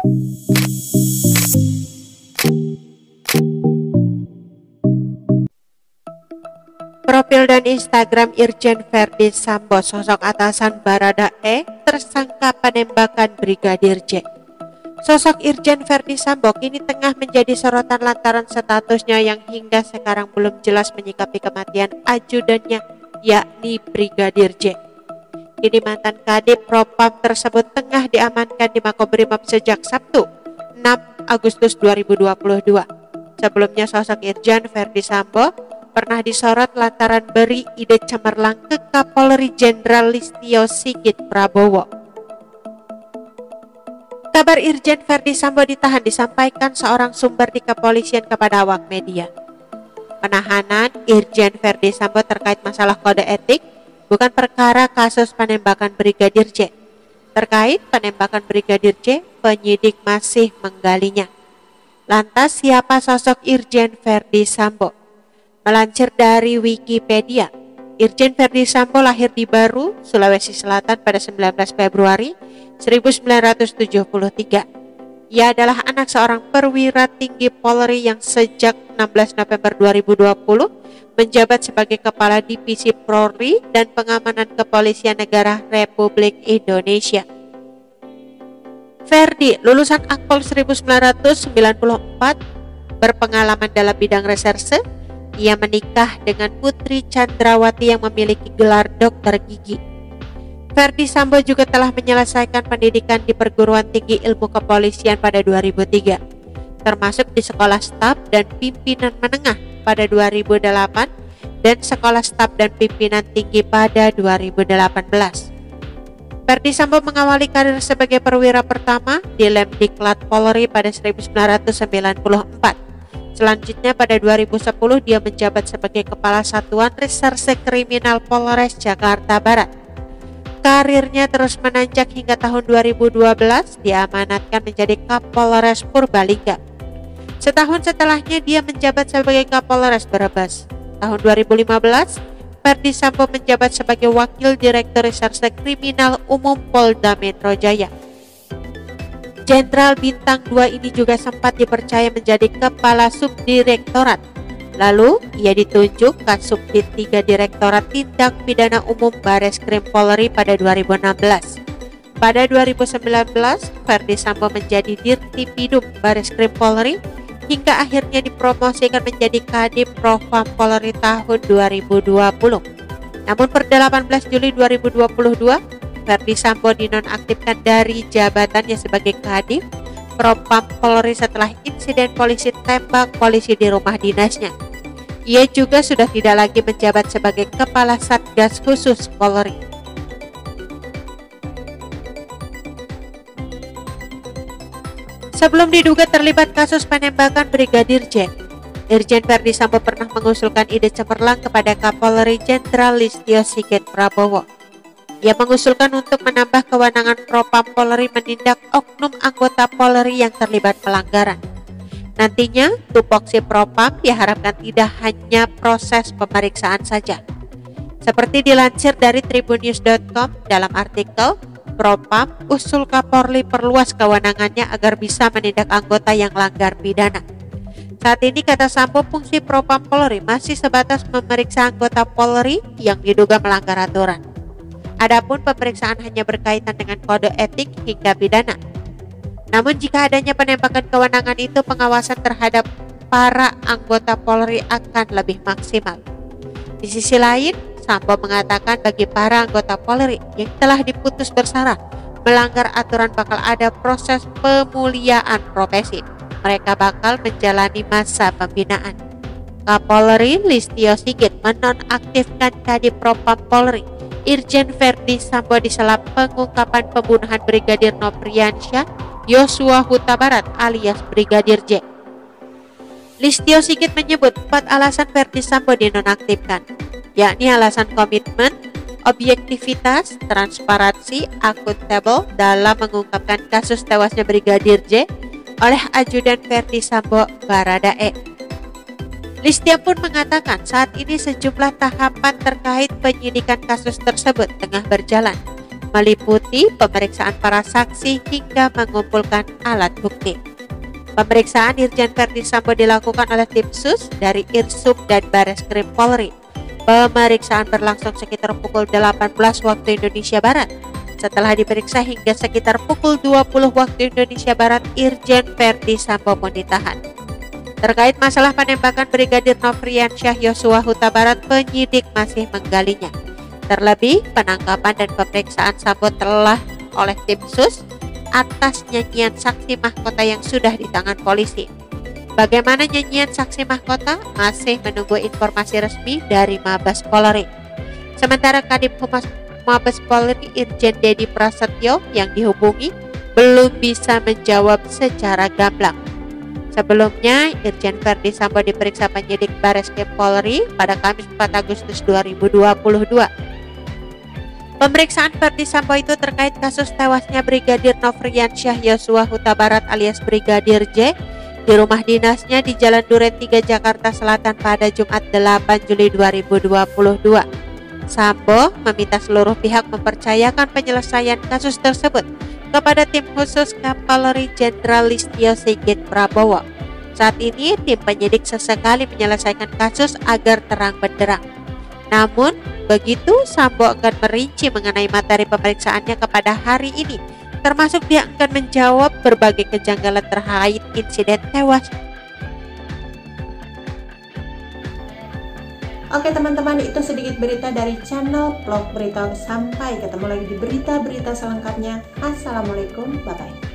Profil dan Instagram Irjen Verdi Sambo, sosok atasan Baradae, tersangka penembakan Brigadir J. Sosok Irjen Verdi Sambo kini tengah menjadi sorotan lantaran statusnya yang hingga sekarang belum jelas menyikapi kematian ajudannya, yakni Brigadir J. Kini mantan Kadif Propam tersebut tengah diamankan di Makobrimob sejak Sabtu, 6 Agustus 2022. Sebelumnya sosok Irjen Verdi Sambo pernah disorot lantaran beri ide cemerlang ke Kapolri Jenderal Listio Sigit Prabowo. Kabar Irjen Verdi Sambo ditahan disampaikan seorang sumber di kepolisian kepada awak media. Penahanan Irjen Verdi Sambo terkait masalah kode etik bukan perkara kasus penembakan Brigadir J. Terkait penembakan Brigadir J, penyidik masih menggalinya. Lantas siapa sosok Irjen Verdi Sambo? Melansir dari Wikipedia, Irjen Verdi Sambo lahir di Baru, Sulawesi Selatan pada 19 Februari 1973. Ia adalah anak seorang perwira tinggi Polri yang sejak 16 November 2020 menjabat sebagai Kepala Divisi Polri dan Pengamanan Kepolisian Negara Republik Indonesia. Verdi lulusan Akpol 1994, berpengalaman dalam bidang reserse. Ia menikah dengan Putri Chandrawati yang memiliki gelar dokter gigi. Verdi Sambo juga telah menyelesaikan pendidikan di Perguruan Tinggi Ilmu Kepolisian pada 2003, termasuk di Sekolah Staf dan Pimpinan Menengah pada 2008 dan Sekolah Staf dan Pimpinan Tinggi pada 2018. Verdi Sambo mengawali karir sebagai perwira pertama di Lemdiklat Polri pada 1994. Selanjutnya pada 2010 dia menjabat sebagai Kepala Satuan Reserse Kriminal Polres Jakarta Barat. Karirnya terus menanjak hingga tahun 2012 diamanatkan menjadi Kapolres Purbalingga. Setahun setelahnya dia menjabat sebagai Kapolres Brebes. Tahun 2015, Verdi Sambo menjabat sebagai Wakil Direktur Reserse Kriminal Umum Polda Metro Jaya. Jenderal Bintang 2 ini juga sempat dipercaya menjadi Kepala Subdirektorat. Lalu, ia ditunjuk Kasubdit 3 Direktorat Tindak Pidana Umum Bareskrim Polri pada 2016. Pada 2019, Verdi Sambo menjadi Dirtipidum Bareskrim Polri hingga akhirnya dipromosikan menjadi Kadif Propam Polri tahun 2020. Namun per 18 Juli 2022, Verdi Sambo dinonaktifkan dari jabatannya sebagai Kadif Propam Polri setelah insiden polisi tembak polisi di rumah dinasnya. Ia juga sudah tidak lagi menjabat sebagai Kepala Satgas Khusus Polri. Sebelum diduga terlibat kasus penembakan Brigadir J, Irjen Verdi Sambo pernah mengusulkan ide cemerlang kepada Kapolri Jenderal Listio Sigit Prabowo. Ia mengusulkan untuk menambah kewenangan Propam Polri menindak oknum anggota Polri yang terlibat pelanggaran. Nantinya, tupoksi Propam diharapkan tidak hanya proses pemeriksaan saja. Seperti dilansir dari tribunnews.com dalam artikel, Propam usul Kapolri perluas kewenangannya agar bisa menindak anggota yang langgar pidana. Saat ini, kata Sambo, fungsi Propam Polri masih sebatas memeriksa anggota Polri yang diduga melanggar aturan. Adapun pemeriksaan hanya berkaitan dengan kode etik hingga pidana. Namun jika adanya penembakan kewenangan itu, pengawasan terhadap para anggota Polri akan lebih maksimal. Di sisi lain, Sambo mengatakan bagi para anggota Polri yang telah diputus bersalah melanggar aturan bakal ada proses pemuliaan profesi. Mereka bakal menjalani masa pembinaan. Kapolri Listio Sigit menonaktifkan Kadif Propam Polri Irjen Verdi Sambo di sela pengungkapan pembunuhan Brigadir Nopriansyah Yosua Huta Barat alias Brigadir J. Listio Sigit menyebut 4 alasan Verdi Sambo dinonaktifkan, yakni alasan komitmen, objektivitas, transparansi, akuntabel dalam mengungkapkan kasus tewasnya Brigadir J oleh ajudan Verdi Sambo Baradae. Listio pun mengatakan saat ini sejumlah tahapan terkait penyidikan kasus tersebut tengah berjalan. meliputi pemeriksaan para saksi hingga mengumpulkan alat bukti. Pemeriksaan Irjen Verdi Sambo dilakukan oleh tim sus dari Irsub dan Bareskrim Polri. Pemeriksaan berlangsung sekitar pukul 18 waktu Indonesia Barat. Setelah diperiksa hingga sekitar pukul 20 waktu Indonesia Barat, Irjen Verdi Sambo pun ditahan. Terkait masalah penembakan Brigadir Nofriansyah Yosua Huta Barat, penyidik masih menggalinya. Terlebih, penangkapan dan pemeriksaan Sambo telah oleh tim sus atas nyanyian saksi mahkota yang sudah di tangan polisi. Bagaimana nyanyian saksi mahkota? Masih menunggu informasi resmi dari Mabes Polri. Sementara Kadif Humas Mabes Polri Irjen Dedi Prasetyo yang dihubungi belum bisa menjawab secara gamblang. Sebelumnya, Irjen Verdi Sambo diperiksa penyidik Bareskrim Polri pada Kamis 4 Agustus 2022. Pemeriksaan Verdi Sambo itu terkait kasus tewasnya Brigadir Nofriansyah Yosua Huta Barat alias Brigadir J di rumah dinasnya di Jalan Duren 3 Jakarta Selatan pada Jumat 8 Juli 2022. Sambo meminta seluruh pihak mempercayakan penyelesaian kasus tersebut kepada tim khusus Kapolri Jenderal Listio Sigit Prabowo. Saat ini tim penyidik sesekali menyelesaikan kasus agar terang benderang. Namun, begitu Sambo akan merinci mengenai materi pemeriksaannya kepada hari ini, termasuk dia akan menjawab berbagai kejanggalan terkait insiden tewas. Oke teman-teman, itu sedikit berita dari channel Vlog Berita. Sampai ketemu lagi di berita-berita selengkapnya. Assalamualaikum, bye-bye.